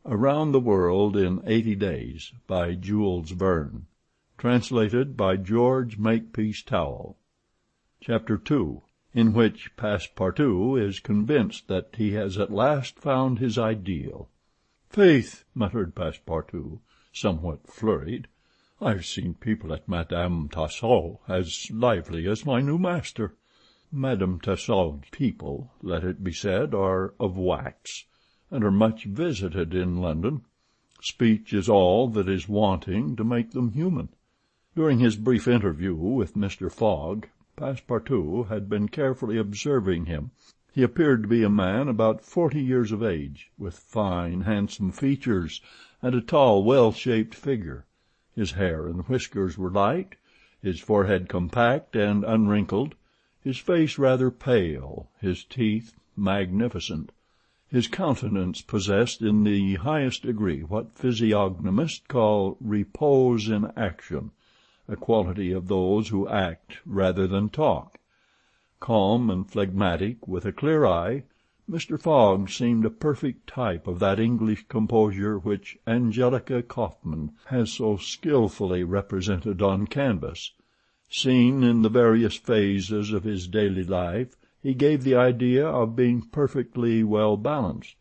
Around the World in 80 Days, by Jules Verne. Translated by George Makepeace Towell. Chapter 2, in which Passepartout is convinced that he has at last found his ideal. "Faith," muttered Passepartout, somewhat flurried, "I've seen people at Madame Tussaud's as lively as my new master." Madame Tussaud's people, let it be said, are of wax, and are much visited in London. Speech is all that is wanting to make them human. During his brief interview with Mr. Fogg, Passepartout had been carefully observing him. He appeared to be a man about 40 years of age, with fine, handsome features, and a tall, well-shaped figure. His hair and whiskers were light, his forehead compact and unwrinkled, his face rather pale, his teeth magnificent. His countenance possessed in the highest degree what physiognomists call repose in action, a quality of those who act rather than talk. Calm and phlegmatic, with a clear eye, Mr. Fogg seemed a perfect type of that English composure which Angelica Kauffmann has so skilfully represented on canvas. Seen in the various phases of his daily life, he gave the idea of being perfectly well balanced,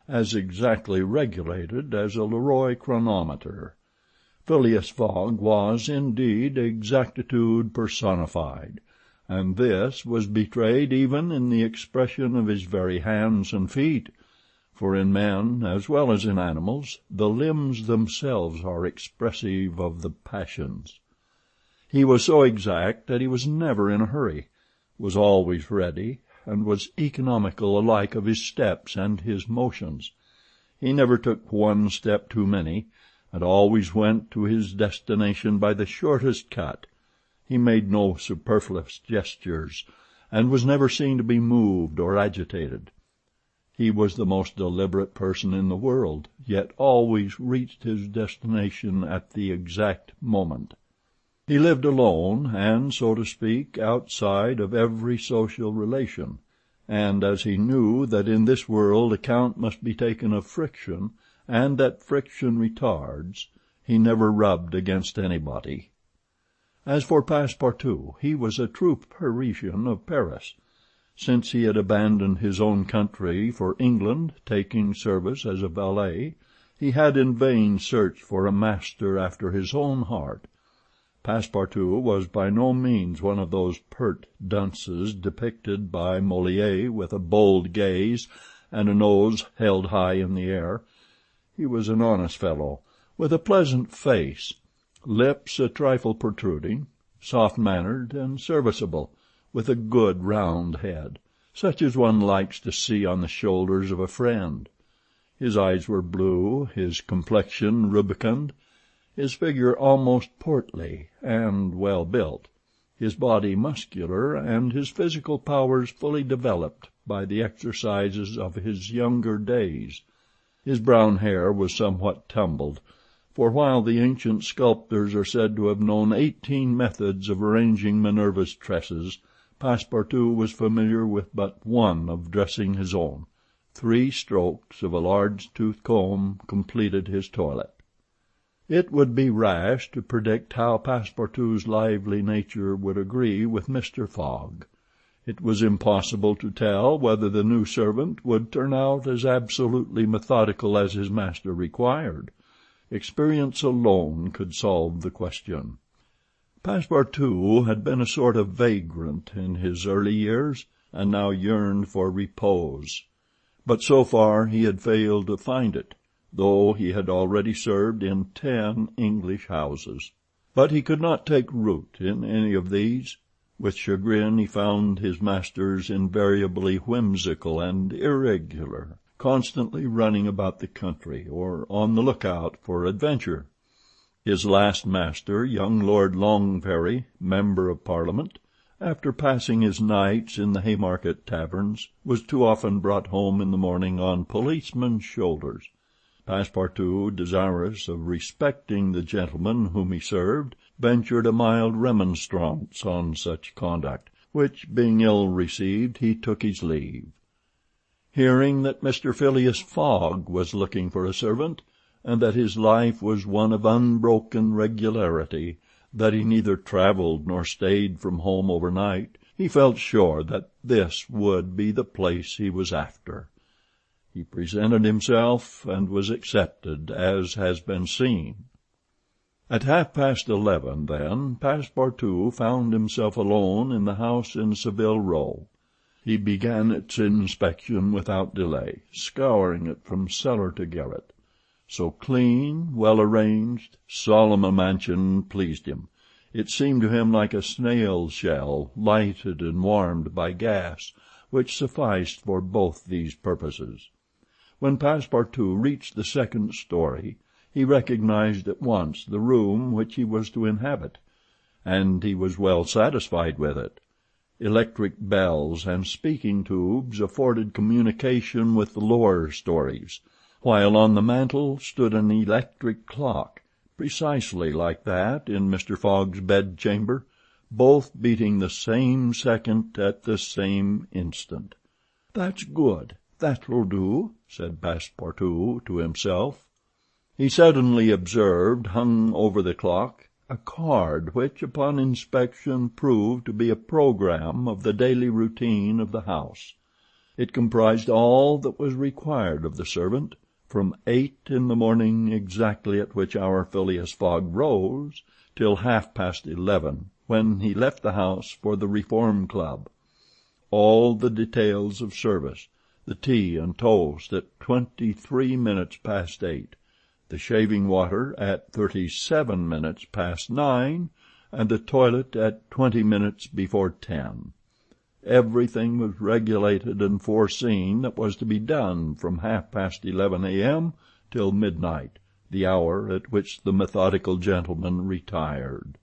as exactly regulated as a Leroy chronometer. Phileas Fogg was, indeed, exactitude personified, and this was betrayed even in the expression of his very hands and feet, for in men, as well as in animals, the limbs themselves are expressive of the passions. He was so exact that he was never in a hurry, was always ready, and was economical alike of his steps and his motions. He never took one step too many, and always went to his destination by the shortest cut. He made no superfluous gestures, and was never seen to be moved or agitated. He was the most deliberate person in the world, yet always reached his destination at the exact moment. He lived alone, and, so to speak, outside of every social relation, and as he knew that in this world account must be taken of friction, and that friction retards, he never rubbed against anybody. As for Passepartout, he was a true Parisian of Paris. Since he had abandoned his own country for England, taking service as a valet, he had in vain searched for a master after his own heart. Passepartout was by no means one of those pert dunces depicted by Molière with a bold gaze and a nose held high in the air. He was an honest fellow, with a pleasant face, lips a trifle protruding, soft-mannered and serviceable, with a good round head, such as one likes to see on the shoulders of a friend. His eyes were blue, his complexion rubicund, his figure almost portly and well built, his body muscular, and his physical powers fully developed by the exercises of his younger days. His brown hair was somewhat tumbled, for while the ancient sculptors are said to have known 18 methods of arranging Minerva's tresses, Passepartout was familiar with but one of dressing his own. 3 strokes of a large tooth comb completed his toilet. It would be rash to predict how Passepartout's lively nature would agree with Mr. Fogg. It was impossible to tell whether the new servant would turn out as absolutely methodical as his master required. Experience alone could solve the question. Passepartout had been a sort of vagrant in his early years, and now yearned for repose. But so far he had failed to find it, though he had already served in 10 English houses. But he could not take root in any of these. With chagrin he found his masters invariably whimsical and irregular, constantly running about the country, or on the lookout for adventure. His last master, young Lord Longferry, Member of Parliament, after passing his nights in the Haymarket taverns, was too often brought home in the morning on policemen's shoulders. Passepartout, desirous of respecting the gentleman whom he served, ventured a mild remonstrance on such conduct, which, being ill received, he took his leave. Hearing that Mr. Phileas Fogg was looking for a servant, and that his life was one of unbroken regularity, that he neither travelled nor stayed from home overnight, he felt sure that this would be the place he was after. He presented himself and was accepted, as has been seen. At 11:30, then, Passepartout found himself alone in the house in Saville Row. He began its inspection without delay, scouring it from cellar to garret. So clean, well arranged, solemn a mansion pleased him. It seemed to him like a snail shell, lighted and warmed by gas, which sufficed for both these purposes. When Passepartout reached the second story, he recognized at once the room which he was to inhabit, and he was well satisfied with it. Electric bells and speaking tubes afforded communication with the lower stories, while on the mantel stood an electric clock, precisely like that in Mr. Fogg's bedchamber, both beating the same second at the same instant. "That's good. That will do," said Passepartout to himself. He suddenly observed, hung over the clock, a card which, upon inspection, proved to be a program of the daily routine of the house. It comprised all that was required of the servant, from 8 in the morning, exactly at which hour Phileas Fogg rose, till 11:30, when he left the house for the Reform Club. All the details of service, the tea and toast at 23 minutes past 8, the shaving water at 37 minutes past 9, and the toilet at 20 minutes before 10. Everything was regulated and foreseen that was to be done from 11:30 a.m. till midnight, the hour at which the methodical gentleman retired.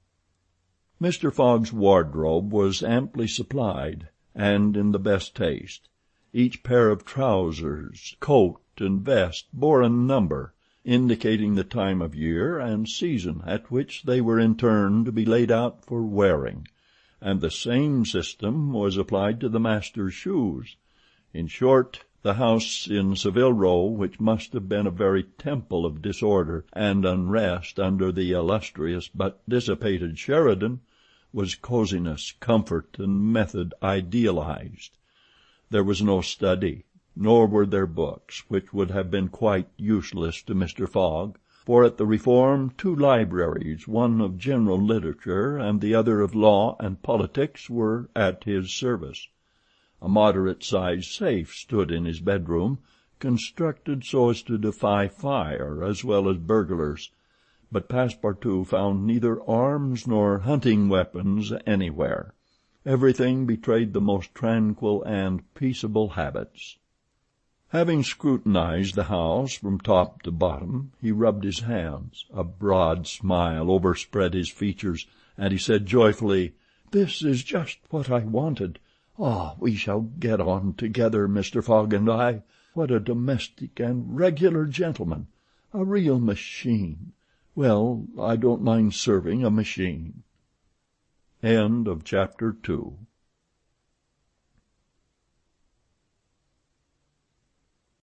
Mr. Fogg's wardrobe was amply supplied, and in the best taste. Each pair of trousers, coat, and vest bore a number, indicating the time of year and season at which they were in turn to be laid out for wearing, and the same system was applied to the master's shoes. In short, the house in Saville Row, which must have been a very temple of disorder and unrest under the illustrious but dissipated Sheridan, was coziness, comfort, and method idealized. There was no study, nor were there books, which would have been quite useless to Mr. Fogg, for at the Reform 2 libraries, one of general literature and the other of law and politics, were at his service. A moderate-sized safe stood in his bedroom, constructed so as to defy fire as well as burglars, but Passepartout found neither arms nor hunting weapons anywhere. Everything betrayed the most tranquil and peaceable habits. Having scrutinized the house from top to bottom, he rubbed his hands. A broad smile overspread his features, and he said joyfully, "This is just what I wanted. Ah, we shall get on together, Mr. Fogg and I. What a domestic and regular gentleman! A real machine. Well, I don't mind serving a machine." End of chapter 2.